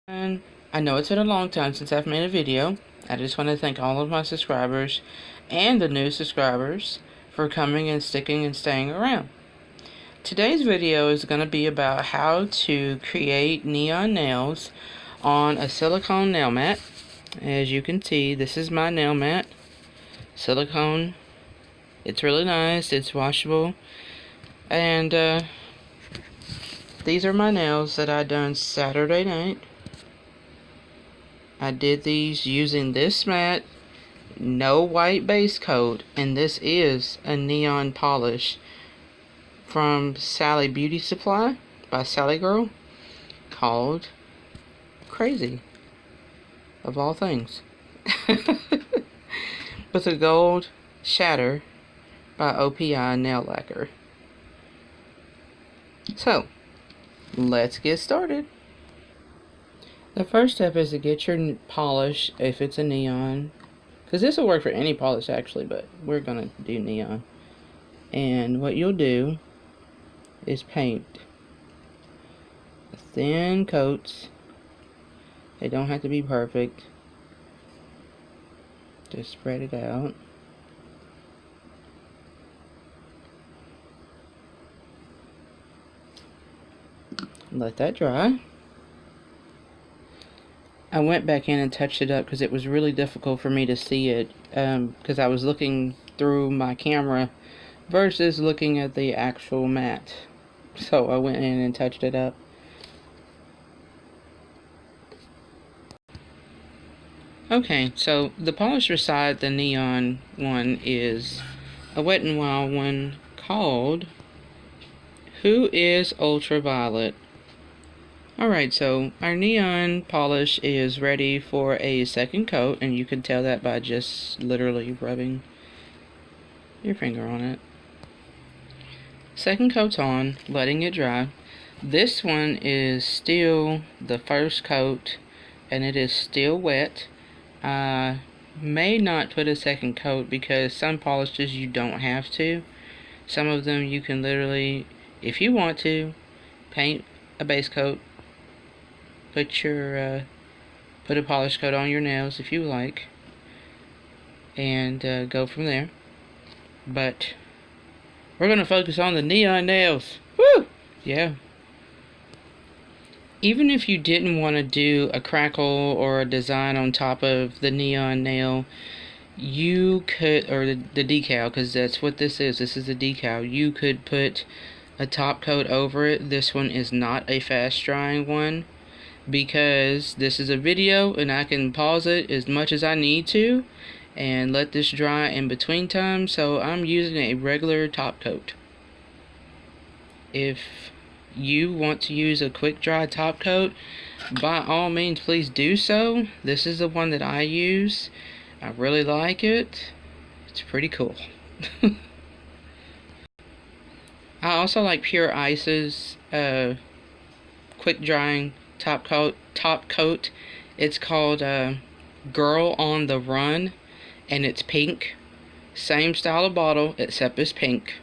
And I know it's been a long time since I've made a video. I just want to thank all of my subscribers and the new subscribers for coming and sticking and staying around. Today's video is going to be about how to create neon nails on a silicone nail mat. As you can see, this is my nail mat. Silicone. It's really nice. It's washable. And these are my nails that I done Saturday night. I did these using this mat, no white base coat, and this is a neon polish from Sally Beauty Supply by Sally Girl called Crazy, of all things. With a gold shatter by OPI nail lacquer. So, let's get started. The first step is to get your polish, if it's a neon, because this will work for any polish actually, but we're going to do neon. And what you'll do is paint thin coats. They don't have to be perfect. Just spread it out. Let that dry. I went back in and touched it up because it was really difficult for me to see it because I was looking through my camera versus looking at the actual mat. So I went in and touched it up. Okay, so the polish beside the neon one is a Wet n Wild one called Who is Ultraviolet? Alright, so our neon polish is ready for a second coat, and you can tell that by just literally rubbing your finger on it. Second coat's on, letting it dry. This one is still the first coat, and it is still wet. I may not put a second coat because some polishes you don't have to. Some of them you can literally, if you want to, paint a base coat. Put a polish coat on your nails if you like, and go from there. But we're gonna focus on the neon nails. Woo! Yeah. Even if you didn't want to do a crackle or a design on top of the neon nail, you could, or the decal, because that's what this is. This is a decal. You could put a top coat over it. This one is not a fast drying one, because this is a video and I can pause it as much as I need to and let this dry in between time, so I'm using a regular top coat. If you want to use a quick dry top coat, by all means please do so. This is the one that I use. I really like it. It's pretty cool. I also like Pure Ice's quick drying top coat. It's called Girl on the Run, and it's pink. Same style of bottle, except it's pink.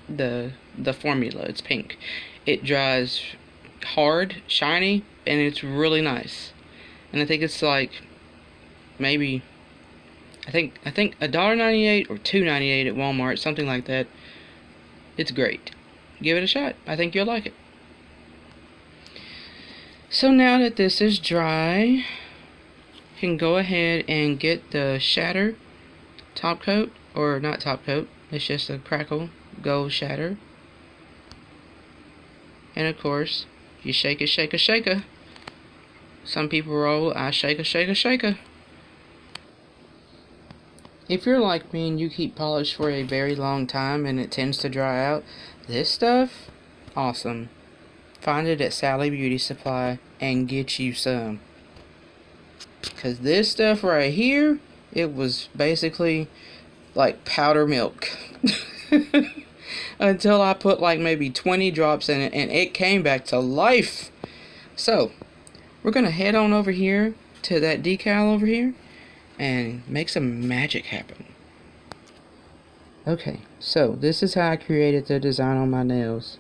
The formula, it's pink. It dries hard, shiny, and it's really nice. And I think it's like maybe I think $1.98 or $2.98 at Walmart, something like that. It's great. Give it a shot. I think you'll like it. So now that this is dry, you can go ahead and get the shatter top coat, or not top coat, it's just a crackle gold shatter. And of course, you shake it, shake a shaker. Some people roll, I shake a shake a shaker. If you're like me and you keep polish for a very long time and it tends to dry out, this stuff, awesome. Find it at Sally Beauty Supply and get you some. Because this stuff right here, it was basically like powder milk. Until I put like maybe 20 drops in it and it came back to life. So, we're going to head on over here to that decal over here and make some magic happen. Okay, so this is how I created the design on my nails.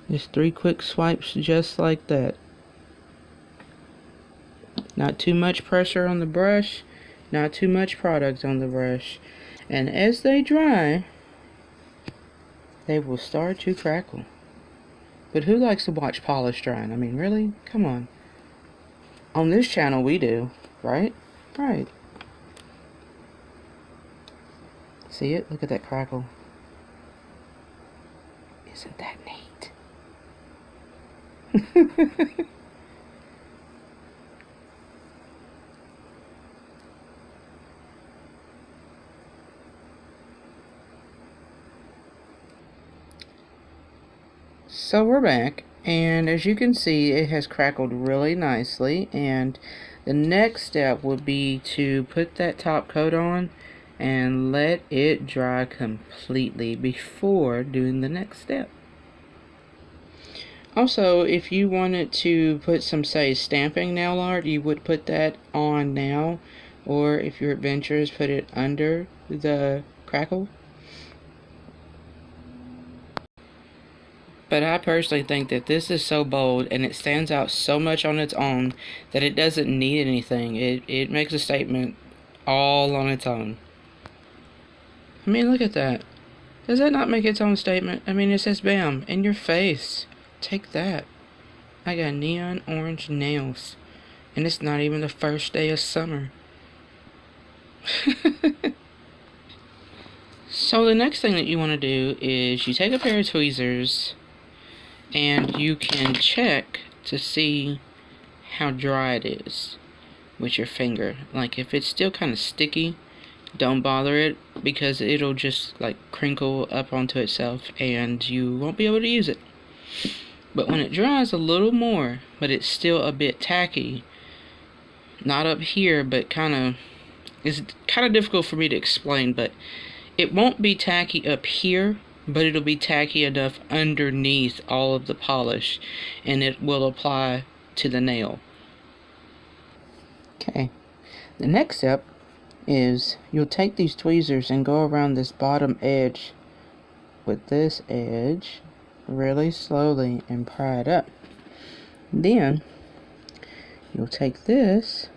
Just 3 quick swipes just like that. Not too much pressure on the brush, not too much product on the brush. And as they dry, they will start to crackle. But who likes to watch polish drying? I mean, really? Come on. On this channel we do, right? Right. See it? Look at that crackle. Isn't that neat? So we're back, and as you can see, it has crackled really nicely, and the next step would be to put that top coat on and let it dry completely before doing the next step. Also, if you wanted to put some, say, stamping nail art, you would put that on now, or if you're adventurous, put it under the crackle. But I personally think that this is so bold and it stands out so much on its own that it doesn't need anything. It makes a statement all on its own. I mean, look at that. Does that not make its own statement? I mean, it says, bam, in your face. Take that. I got neon orange nails. And it's not even the first day of summer. So the next thing that you want to do is you take a pair of tweezers and you can check to see how dry it is with your finger. Like, if it's still kind of sticky, don't bother it, because it'll just like crinkle up onto itself and you won't be able to use it. But when it dries a little more, but it's still a bit tacky, not up here, but it's kind of difficult for me to explain, but it won't be tacky up here, but it'll be tacky enough underneath all of the polish, and it will apply to the nail. Okay, the next step is you'll take these tweezers and go around this bottom edge with this edge really slowly and pry it up. Then you'll take this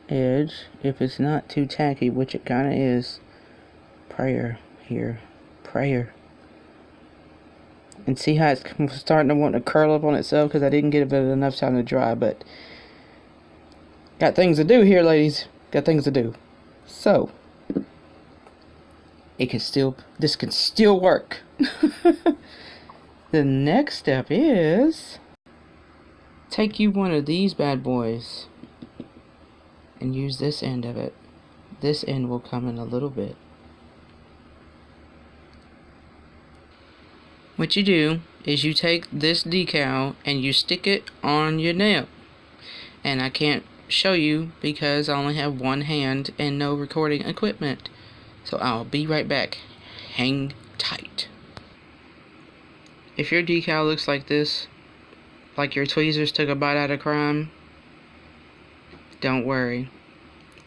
edge, if it's not too tacky, which it kind of is, prayer here. Prayer. And see how it's starting to want to curl up on itself because I didn't give it enough time to dry, but got things to do here, ladies. Got things to do. So this can still work. The next step is take you one of these bad boys and use this end of it. This end will come in a little bit. What you do is you take this decal and you stick it on your nail. And I can't show you because I only have one hand and no recording equipment. So I'll be right back. Hang tight. If your decal looks like this, like your tweezers took a bite out of crime, don't worry,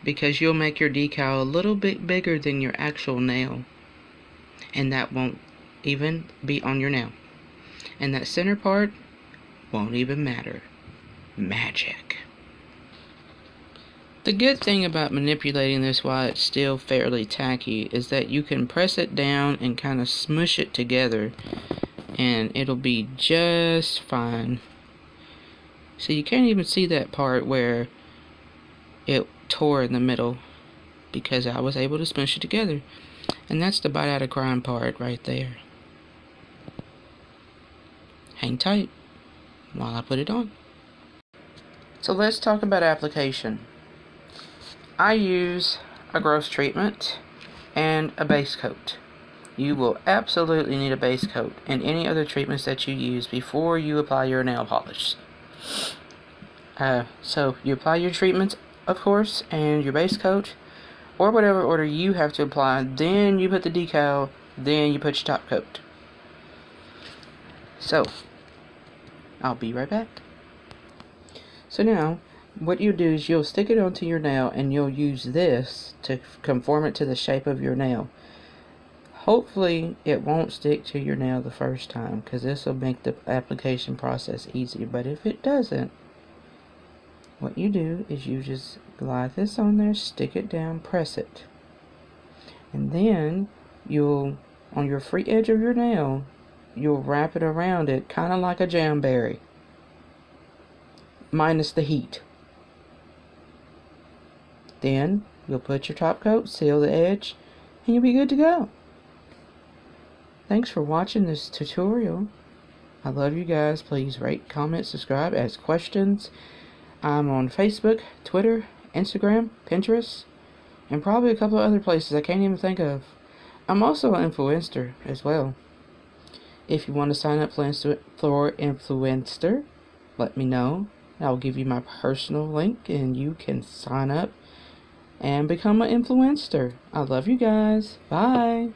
because you'll make your decal a little bit bigger than your actual nail, and that won't even be on your nail, and that center part won't even matter. Magic. The good thing about manipulating this while it's still fairly tacky is that you can press it down and kind of smush it together and it'll be just fine. So you can't even see that part where it tore in the middle because I was able to smush it together. And that's the bite out of crime part right there. Hang tight while I put it on. So let's talk about application. I use a gross treatment and a base coat. You will absolutely need a base coat and any other treatments that you use before you apply your nail polish. So you apply your treatments, of course, and your base coat, or whatever order you have to apply. Then you put the decal, then you put your top coat. So I'll be right back. So now what you do is you'll stick it onto your nail and you'll use this to conform it to the shape of your nail. Hopefully it won't stick to your nail the first time, because this will make the application process easier. But if it doesn't, what you do is you just glide this on there, stick it down, press it. And then you'll, on your free edge of your nail, you'll wrap it around it, kind of like a jamberry, minus the heat. Then you'll put your top coat, seal the edge, and you'll be good to go. Thanks for watching this tutorial. I love you guys. Please rate, comment, subscribe, ask questions. I'm on Facebook, Twitter, Instagram, Pinterest, and probably a couple of other places I can't even think of. I'm also an influencer as well. If you want to sign up for influencer, let me know. I'll give you my personal link and you can sign up and become an influencer. I love you guys. Bye.